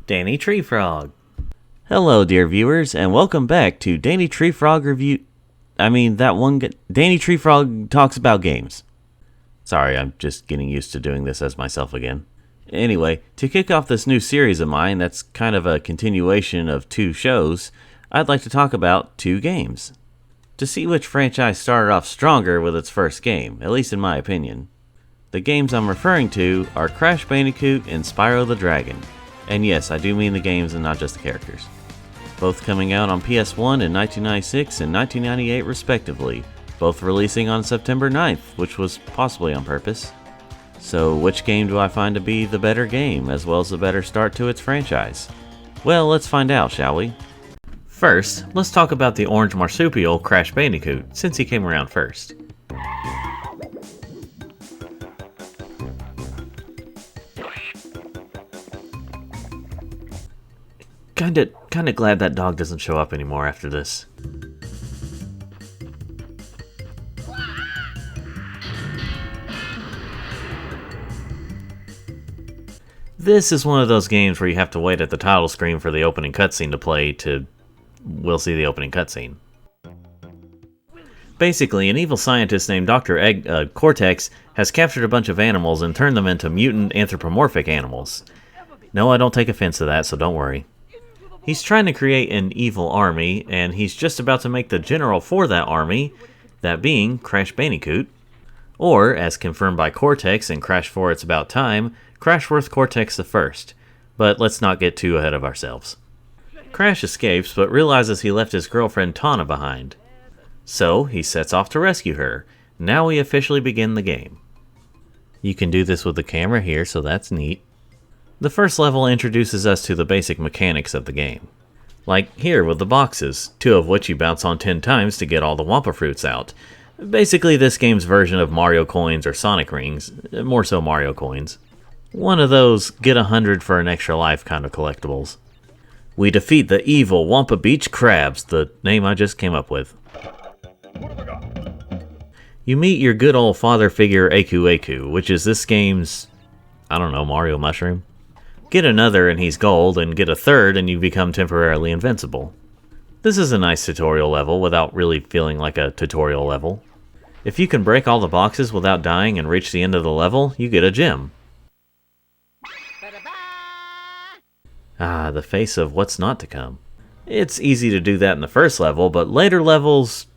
Danny Tree Frog. Hello, dear viewers, and welcome back to Danny Tree Frog Review. Danny Tree Frog talks about games. Sorry, I'm just getting used to doing this as myself again. Anyway, to kick off this new series of mine that's kind of a continuation of two shows, I'd like to talk about two games. To see which franchise started off stronger with its first game, at least in my opinion. The games I'm referring to are Crash Bandicoot and Spyro the Dragon. And yes, I do mean the games and not just the characters. Both coming out on PS1 in 1996 and 1998 respectively, both releasing on September 9th, which was possibly on purpose. So which game do I find to be the better game, as well as the better start to its franchise? Well, let's find out, shall we? First, let's talk about the orange marsupial Crash Bandicoot, since he came around first. Kinda glad that dog doesn't show up anymore after this. This is one of those games where you have to wait at the title screen for the opening cutscene to play we'll see the opening cutscene. Basically, an evil scientist named Dr. Cortex has captured a bunch of animals and turned them into mutant anthropomorphic animals. No, I don't take offense to that, so don't worry. He's trying to create an evil army, and he's just about to make the general for that army, that being Crash Bandicoot, or, as confirmed by Cortex in Crash 4 It's About Time, Crashworth Cortex the First. But let's not get too ahead of ourselves. Crash escapes, but realizes he left his girlfriend Tawna behind. So, he sets off to rescue her. Now we officially begin the game. You can do this with the camera here, so that's neat. The first level introduces us to the basic mechanics of the game. Like here with the boxes, 2 of which you bounce on 10 times to get all the Wampa fruits out. Basically this game's version of Mario coins or Sonic rings, more so Mario coins. One of those get 100 for an extra life kind of collectibles. We defeat the evil Wampa Beach Crabs, the name I just came up with. You meet your good old father figure Aku Aku, which is this game's, Mario Mushroom. Get another and he's gold, and get a third and you become temporarily invincible. This is a nice tutorial level without really feeling like a tutorial level. If you can break all the boxes without dying and reach the end of the level, you get a gem. Ah, the face of what's not to come. It's easy to do that in the first level, but later levels,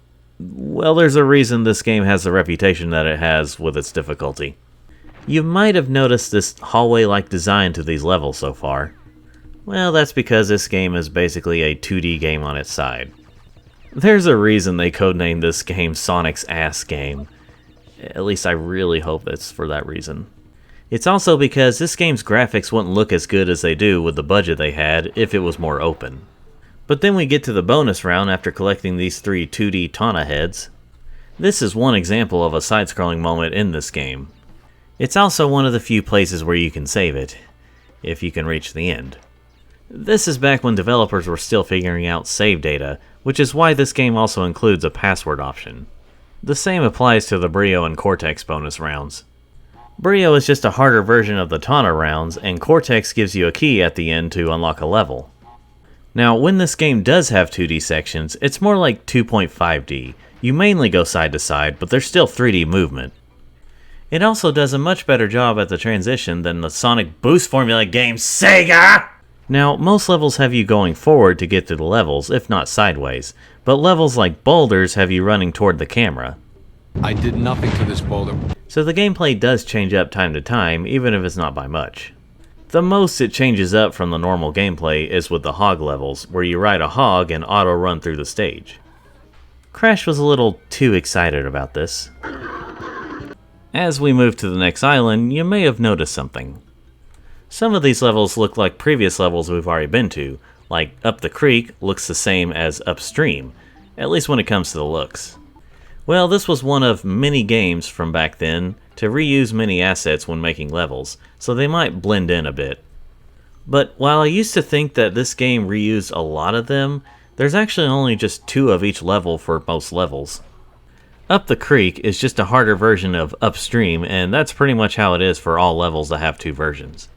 well, there's a reason this game has the reputation that it has with its difficulty. You might have noticed this hallway-like design to these levels so far. Well, that's because this game is basically a 2D game on its side. There's a reason they codenamed this game Sonic's Ass Game. At least I really hope it's for that reason. It's also because this game's graphics wouldn't look as good as they do with the budget they had if it was more open. But then we get to the bonus round after collecting these 3 2D Tawna heads. This is one example of a side-scrolling moment in this game. It's also one of the few places where you can save it, if you can reach the end. This is back when developers were still figuring out save data, which is why this game also includes a password option. The same applies to the Brio and Cortex bonus rounds. Brio is just a harder version of the Tawna rounds, and Cortex gives you a key at the end to unlock a level. Now, when this game does have 2D sections, it's more like 2.5D. You mainly go side to side, but there's still 3D movement. It also does a much better job at the transition than the Sonic Boost formula game Sega! Now, most levels have you going forward to get to the levels, if not sideways, but levels like Boulders have you running toward the camera. I did nothing to this boulder. So the gameplay does change up time to time, even if it's not by much. The most it changes up from the normal gameplay is with the hog levels, where you ride a hog and auto-run through the stage. Crash was a little too excited about this. As we move to the next island, you may have noticed something. Some of these levels look like previous levels we've already been to, like Up the Creek looks the same as Upstream, at least when it comes to the looks. Well, this was one of many games from back then to reuse many assets when making levels, so they might blend in a bit. But while I used to think that this game reused a lot of them, there's actually only just 2 of each level for most levels. Up the Creek is just a harder version of Upstream, and that's pretty much how it is for all levels that have 2 versions.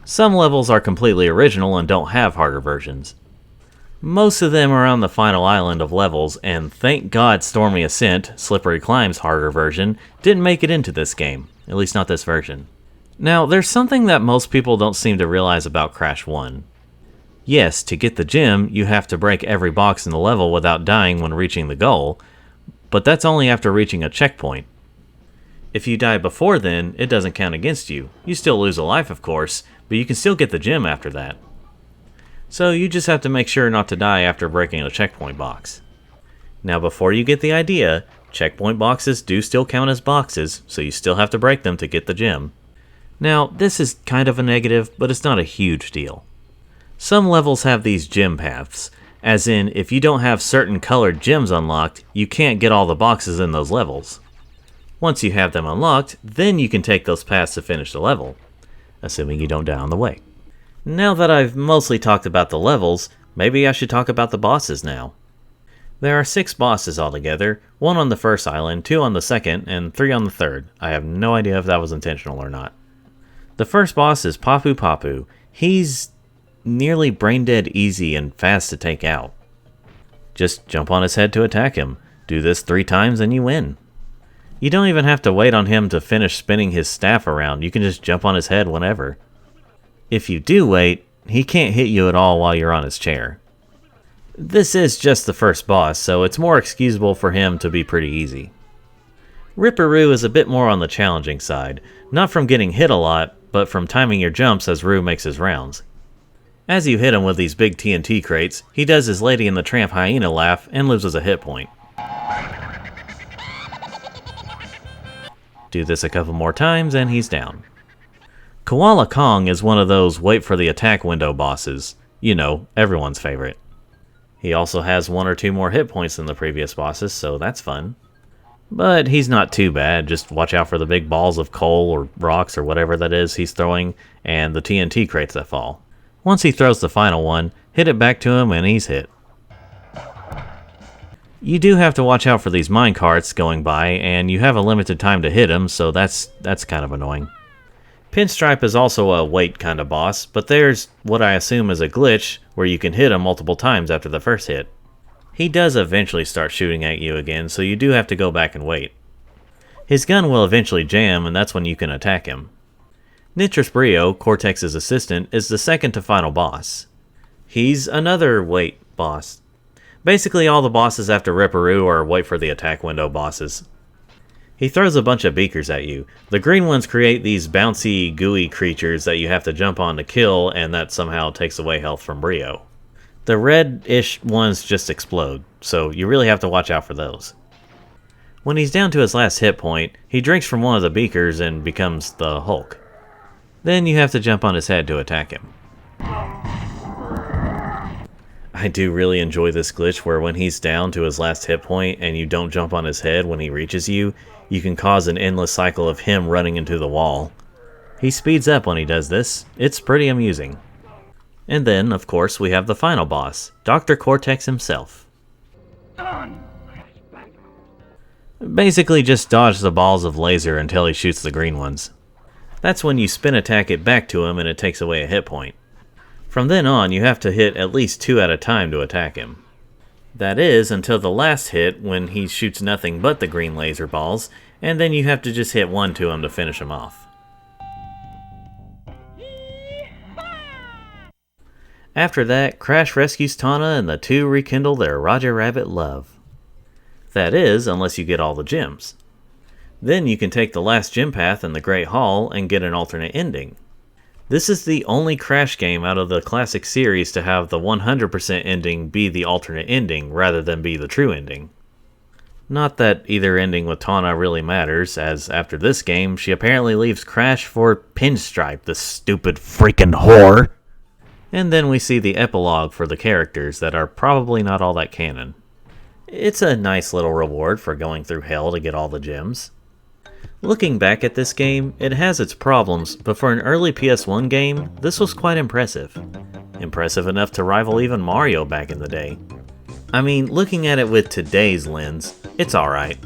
Some levels are completely original and don't have harder versions. Most of them are on the final island of levels, and thank God Stormy Ascent, Slippery Climb's harder version, didn't make it into this game, at least not this version. Now, there's something that most people don't seem to realize about Crash 1. Yes, to get the gem, you have to break every box in the level without dying when reaching the goal, but that's only after reaching a checkpoint. If you die before then, it doesn't count against you. You still lose a life, of course, but you can still get the gem after that. So you just have to make sure not to die after breaking a checkpoint box. Now before you get the idea, checkpoint boxes do still count as boxes, so you still have to break them to get the gem. Now this is kind of a negative, but it's not a huge deal. Some levels have these gem paths, as in if you don't have certain colored gems unlocked, you can't get all the boxes in those levels. Once you have them unlocked, then you can take those paths to finish the level, assuming you don't die on the way. Now that I've mostly talked about the levels, maybe I should talk about the bosses now. There are 6 bosses altogether, 1 on the first island, 2 on the second, and 3 on the third. I have no idea if that was intentional or not. The first boss is Papu Papu. He's nearly brain dead easy and fast to take out. Just jump on his head to attack him. Do this 3 times and you win. You don't even have to wait on him to finish spinning his staff around, you can just jump on his head whenever. If you do wait, he can't hit you at all while you're on his chair. This is just the first boss, so it's more excusable for him to be pretty easy. Ripperoo is a bit more on the challenging side, not from getting hit a lot, but from timing your jumps as Roo makes his rounds. As you hit him with these big TNT crates, he does his Lady and the Tramp hyena laugh and loses a hit point. Do this a couple more times and he's down. Koala Kong is one of those wait for the attack window bosses. You know, everyone's favorite. He also has 1 or 2 more hit points than the previous bosses, so that's fun. But he's not too bad, just watch out for the big balls of coal or rocks or whatever that is he's throwing, and the TNT crates that fall. Once he throws the final one, hit it back to him and he's hit. You do have to watch out for these minecarts going by, and you have a limited time to hit them, so that's kind of annoying. Pinstripe is also a wait kind of boss, but there's what I assume is a glitch where you can hit him multiple times after the first hit. He does eventually start shooting at you again, so you do have to go back and wait. His gun will eventually jam, and that's when you can attack him. Nitrous Brio, Cortex's assistant, is the second to final boss. He's another wait boss. Basically all the bosses after Ripperoo are wait for the attack window bosses. He throws a bunch of beakers at you. The green ones create these bouncy, gooey creatures that you have to jump on to kill, and that somehow takes away health from Brio. The red-ish ones just explode, so you really have to watch out for those. When he's down to his last hit point, he drinks from one of the beakers and becomes the Hulk. Then you have to jump on his head to attack him. I do really enjoy this glitch where when he's down to his last hit point and you don't jump on his head when he reaches you, you can cause an endless cycle of him running into the wall. He speeds up when he does this. It's pretty amusing. And then, of course, we have the final boss, Dr. Cortex himself. Basically just dodge the balls of laser until he shoots the green ones. That's when you spin attack it back to him and it takes away a hit point. From then on, you have to hit at least 2 at a time to attack him. That is, until the last hit when he shoots nothing but the green laser balls, and then you have to just hit 1 to him to finish him off. After that, Crash rescues Tawna and the 2 rekindle their Roger Rabbit love. That is, unless you get all the gems. Then you can take the last gem path in the Great Hall and get an alternate ending. This is the only Crash game out of the classic series to have the 100% ending be the alternate ending rather than be the true ending. Not that either ending with Tawna really matters, as after this game, she apparently leaves Crash for Pinstripe, the stupid freaking whore. And then we see the epilogue for the characters that are probably not all that canon. It's a nice little reward for going through hell to get all the gems. Looking back at this game, it has its problems, but for an early PS1 game, this was quite impressive. Impressive enough to rival even Mario back in the day. I mean, looking at it with today's lens, it's alright.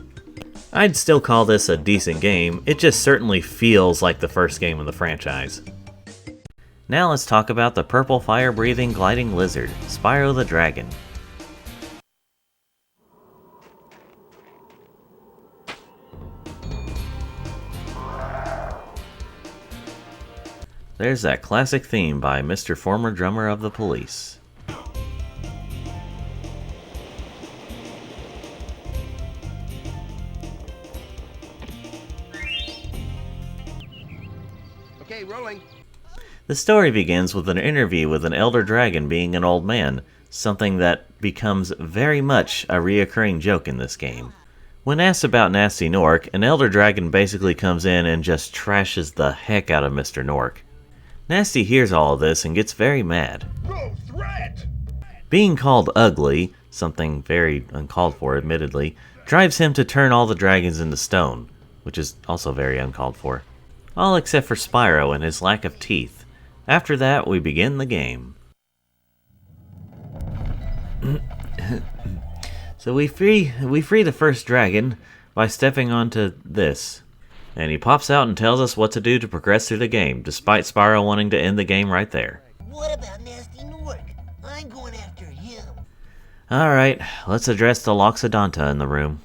I'd still call this a decent game, it just certainly feels like the first game in the franchise. Now let's talk about the purple fire-breathing gliding lizard, Spyro the Dragon. There's that classic theme by Mr. Former Drummer of the Police. Okay, rolling. The story begins with an interview with an elder dragon being an old man, something that becomes very much a reoccurring joke in this game. When asked about Nasty Nork, an elder dragon basically comes in and just trashes the heck out of Mr. Nork. Nasty hears all of this and gets very mad. No threat! Being called ugly, something very uncalled for admittedly, drives him to turn all the dragons into stone, which is also very uncalled for. All except for Spyro and his lack of teeth. After that, we begin the game. So we free the first dragon by stepping onto this. And he pops out and tells us what to do to progress through the game, despite Spyro wanting to end the game right there. What about Nasty Nork? I'm going after him. Alright, let's address the Loxodonta in the room.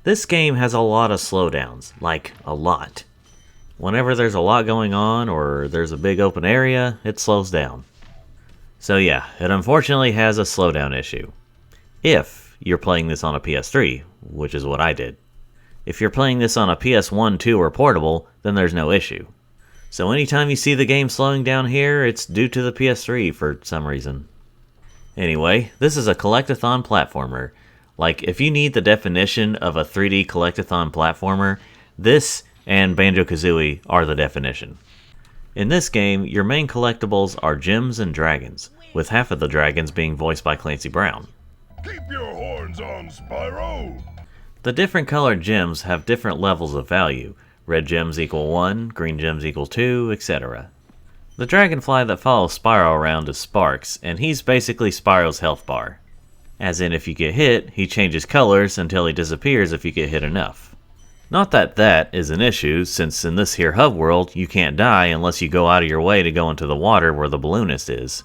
This game has a lot of slowdowns, like a lot. Whenever there's a lot going on or there's a big open area, it slows down. So yeah, it unfortunately has a slowdown issue. If you're playing this on a PS3, which is what I did. If you're playing this on a PS1, 2, or portable, then there's no issue. So anytime you see the game slowing down here, it's due to the PS3 for some reason. Anyway, this is a collectathon platformer. Like, if you need the definition of a 3D collectathon platformer, this and Banjo-Kazooie are the definition. In this game, your main collectibles are gems and dragons, with half of the dragons being voiced by Clancy Brown. Keep your horns on, Spyro! The different colored gems have different levels of value. Red gems equal 1, green gems equal 2, etc. The dragonfly that follows Spyro around is Sparks, and he's basically Spyro's health bar. As in, if you get hit, he changes colors until he disappears if you get hit enough. Not that that is an issue, since in this here hub world, you can't die unless you go out of your way to go into the water where the balloonist is.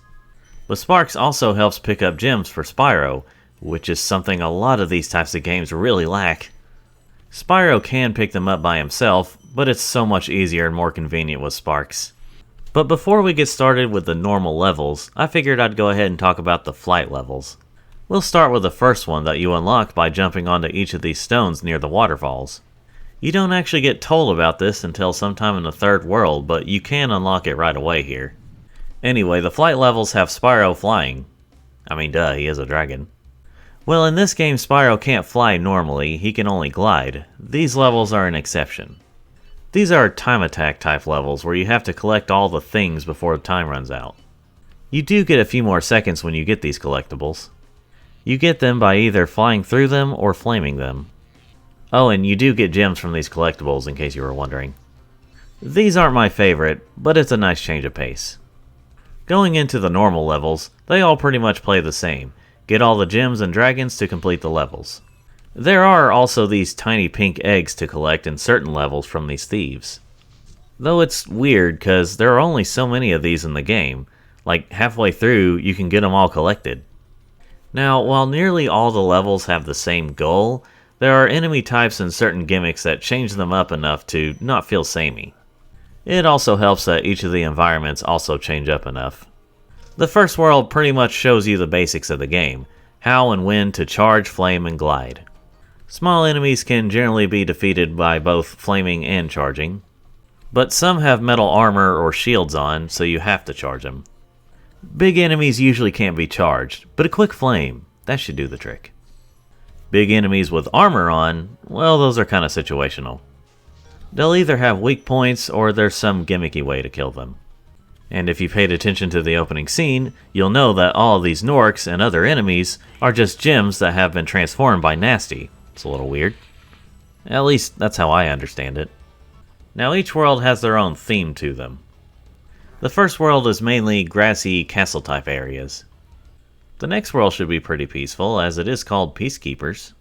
But Sparks also helps pick up gems for Spyro, which is something a lot of these types of games really lack. Spyro can pick them up by himself, but it's so much easier and more convenient with Sparks. But before we get started with the normal levels, I figured I'd go ahead and talk about the flight levels. We'll start with the first one that you unlock by jumping onto each of these stones near the waterfalls. You don't actually get told about this until sometime in the third world, but you can unlock it right away here. Anyway, the flight levels have Spyro flying. I mean, duh, he is a dragon. Well, in this game, Spyro can't fly normally, he can only glide. These levels are an exception. These are time attack type levels where you have to collect all the things before the time runs out. You do get a few more seconds when you get these collectibles. You get them by either flying through them or flaming them. Oh, and you do get gems from these collectibles in case you were wondering. These aren't my favorite, but it's a nice change of pace. Going into the normal levels, they all pretty much play the same. Get all the gems and dragons to complete the levels. There are also these tiny pink eggs to collect in certain levels from these thieves. Though it's weird cause there are only so many of these in the game, like halfway through you can get them all collected. Now, while nearly all the levels have the same goal, there are enemy types and certain gimmicks that change them up enough to not feel samey. It also helps that each of the environments also change up enough. The first world pretty much shows you the basics of the game, how and when to charge, flame, and glide. Small enemies can generally be defeated by both flaming and charging, but some have metal armor or shields on, so you have to charge them. Big enemies usually can't be charged, but a quick flame, that should do the trick. Big enemies with armor on, well, those are kind of situational. They'll either have weak points or there's some gimmicky way to kill them. And if you paid attention to the opening scene, you'll know that all of these Norks and other enemies are just gems that have been transformed by Nasty. It's a little weird. At least, that's how I understand it. Now each world has their own theme to them. The first world is mainly grassy castle-type areas. The next world should be pretty peaceful, as it is called Peacekeepers.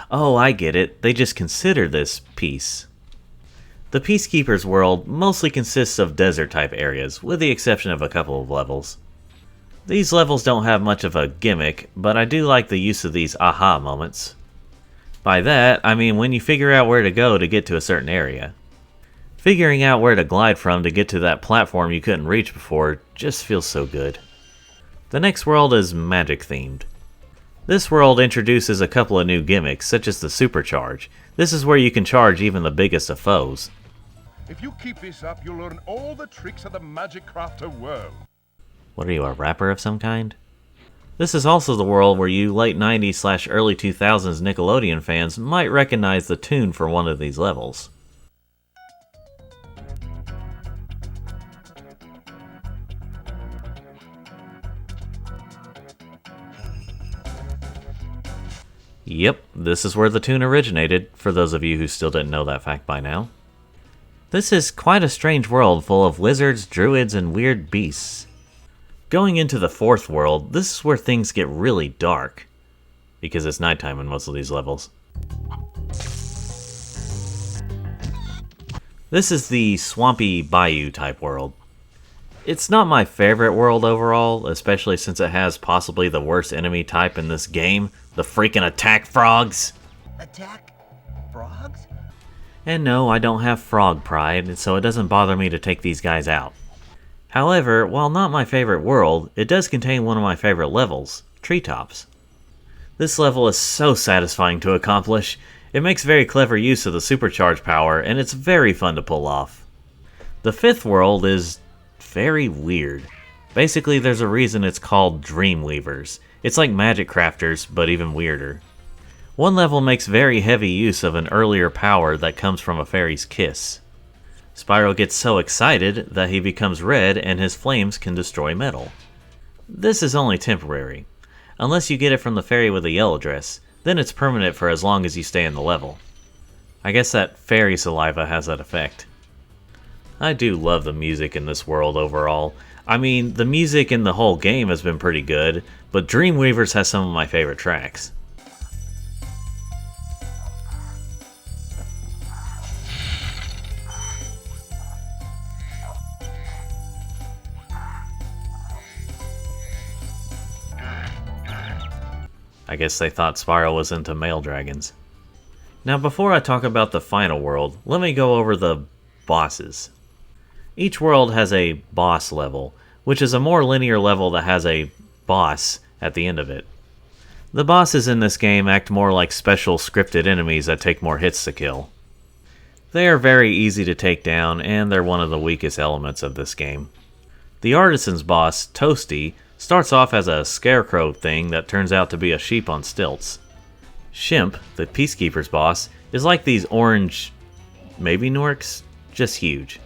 Oh, I get it. They just consider this peace. The Peacekeeper's world mostly consists of desert-type areas, with the exception of a couple of levels. These levels don't have much of a gimmick, but I do like the use of these aha moments. By that, I mean when you figure out where to go to get to a certain area. Figuring out where to glide from to get to that platform you couldn't reach before just feels so good. The next world is magic-themed. This world introduces a couple of new gimmicks, such as the supercharge. This is where you can charge even the biggest of foes. If you keep this up, you'll learn all the tricks of the magic crafter world. What are you, a rapper of some kind? This is also the world where you late 90s / early 2000s Nickelodeon fans might recognize the tune for one of these levels. Yep, this is where the tune originated, for those of you who still didn't know that fact by now. This is quite a strange world full of lizards, druids, and weird beasts. Going into the fourth world, this is where things get really dark, because it's nighttime in most of these levels. This is the swampy bayou type world. It's not my favorite world overall, especially since it has possibly the worst enemy type in this game, the freaking attack frogs. Attack frogs? And no, I don't have frog pride, so it doesn't bother me to take these guys out. However, while not my favorite world, it does contain one of my favorite levels, Treetops. This level is so satisfying to accomplish. It makes very clever use of the supercharge power, and it's very fun to pull off. The fifth world is very weird. Basically, there's a reason it's called Dreamweavers. It's like magic crafters, but even weirder. One level makes very heavy use of an earlier power that comes from a fairy's kiss. Spyro gets so excited that he becomes red and his flames can destroy metal. This is only temporary. Unless you get it from the fairy with the yellow dress, then it's permanent for as long as you stay in the level. I guess that fairy saliva has that effect. I do love the music in this world overall. I mean, the music in the whole game has been pretty good, but Dreamweavers has some of my favorite tracks. I guess they thought Spyro was into male dragons. Now before I talk about the final world, let me go over the bosses. Each world has a boss level, which is a more linear level that has a boss at the end of it. The bosses in this game act more like special scripted enemies that take more hits to kill. They are very easy to take down, and they're one of the weakest elements of this game. The artisan's boss, Toasty, starts off as a scarecrow thing that turns out to be a sheep on stilts. Shimp, the Peacekeeper's boss, is like these orange, maybe Norks, just huge.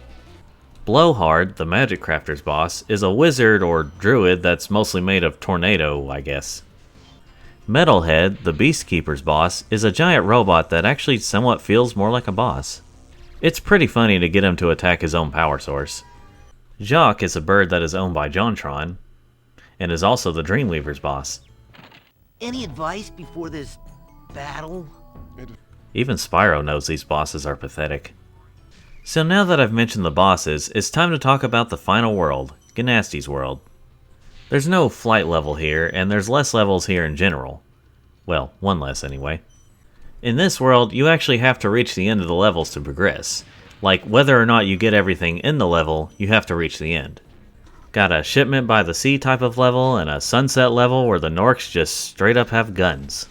Blowhard, the Magic Crafter's boss, is a wizard or druid that's mostly made of tornado, I guess. Metalhead, the Beastkeeper's boss, is a giant robot that actually somewhat feels more like a boss. It's pretty funny to get him to attack his own power source. Jacques is a bird that is owned by Jontron, and is also the Dreamweaver's boss. Any advice before this battle? Even Spyro knows these bosses are pathetic. So now that I've mentioned the bosses, it's time to talk about the final world, Gnasty's world. There's no flight level here, and there's less levels here in general. Well, one less anyway. In this world, you actually have to reach the end of the levels to progress. Like, whether or not you get everything in the level, you have to reach the end. Got a Shipment by the Sea type of level, and a Sunset level where the Norks just straight up have guns.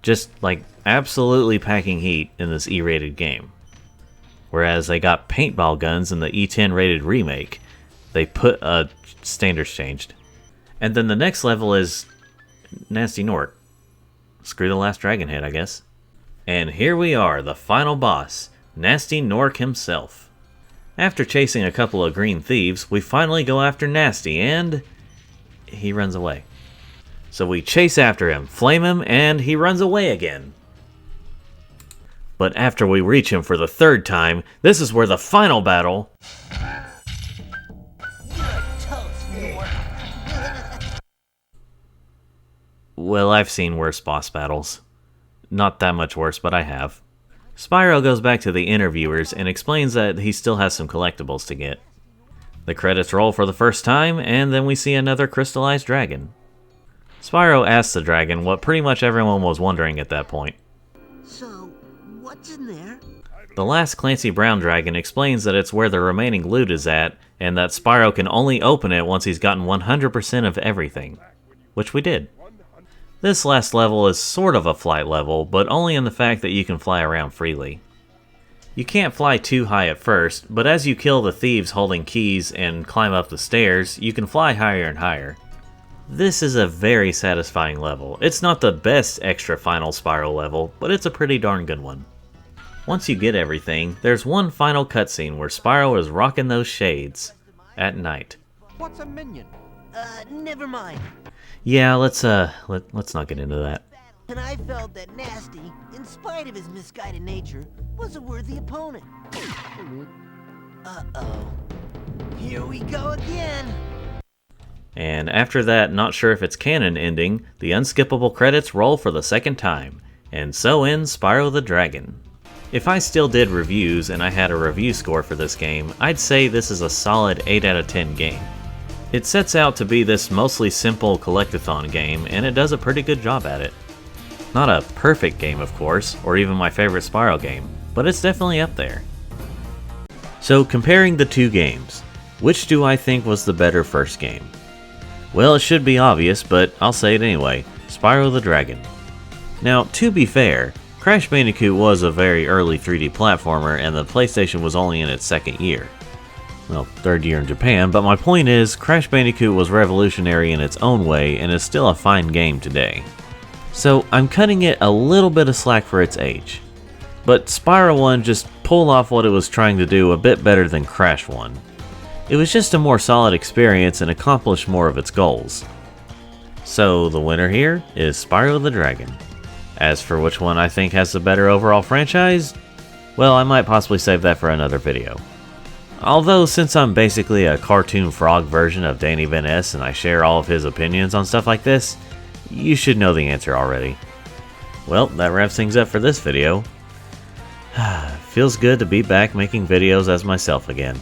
Just, like, absolutely packing heat in this E-rated game. Whereas they got paintball guns in the E10 rated remake. They put standards changed. And then the next level is Nasty Nork. Screw the last dragon head, I guess. And here we are, the final boss, Nasty Nork himself. After chasing a couple of green thieves, we finally go after Nasty, and he runs away. So we chase after him, flame him, and he runs away again. But after we reach him for the third time, this is where the final battle... You're toast, Nork. Well, I've seen worse boss battles. Not that much worse, but I have. Spyro goes back to the interviewers and explains that he still has some collectibles to get. The credits roll for the first time, and then we see another crystallized dragon. Spyro asks the dragon what pretty much everyone was wondering at that point. So, what's in there? The last Clancy Brown dragon explains that it's where the remaining loot is at, and that Spyro can only open it once he's gotten 100% of everything. Which we did. This last level is sort of a flight level, but only in the fact that you can fly around freely. You can't fly too high at first, but as you kill the thieves holding keys and climb up the stairs, you can fly higher and higher. This is a very satisfying level. It's not the best extra final Spyro level, but it's a pretty darn good one. Once you get everything, there's one final cutscene where Spyro is rocking those shades at night. What's a minion? Never mind. Yeah, let's not get into that. And I felt that Nasty, in spite of his misguided nature, was a worthy opponent. Uh-oh. Here we go again. And after that, not sure if it's canon ending, the unskippable credits roll for the second time. And so ends Spyro the Dragon. If I still did reviews and I had a review score for this game, I'd say this is a solid 8 out of 10 game. It sets out to be this mostly simple collectathon game, and it does a pretty good job at it. Not a perfect game, of course, or even my favorite Spyro game, but it's definitely up there. So comparing the two games, which do I think was the better first game? Well, it should be obvious, but I'll say it anyway, Spyro the Dragon. Now, to be fair, Crash Bandicoot was a very early 3D platformer and the PlayStation was only in its second year. Well, third year in Japan, but my point is, Crash Bandicoot was revolutionary in its own way and is still a fine game today. So I'm cutting it a little bit of slack for its age. But Spyro 1 just pulled off what it was trying to do a bit better than Crash 1. It was just a more solid experience and accomplished more of its goals. So the winner here is Spyro the Dragon. As for which one I think has the better overall franchise, well, I might possibly save that for another video. Although, since I'm basically a cartoon frog version of Danny Van Ness and I share all of his opinions on stuff like this, you should know the answer already. Well, that wraps things up for this video. Feels good to be back making videos as myself again.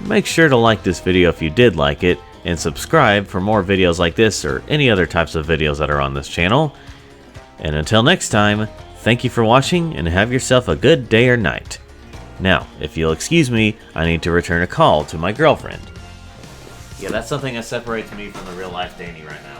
Make sure to like this video if you did like it, and subscribe for more videos like this or any other types of videos that are on this channel. And until next time, thank you for watching and have yourself a good day or night. Now, if you'll excuse me, I need to return a call to my girlfriend. Yeah, that's something that separates me from the real life Danny right now.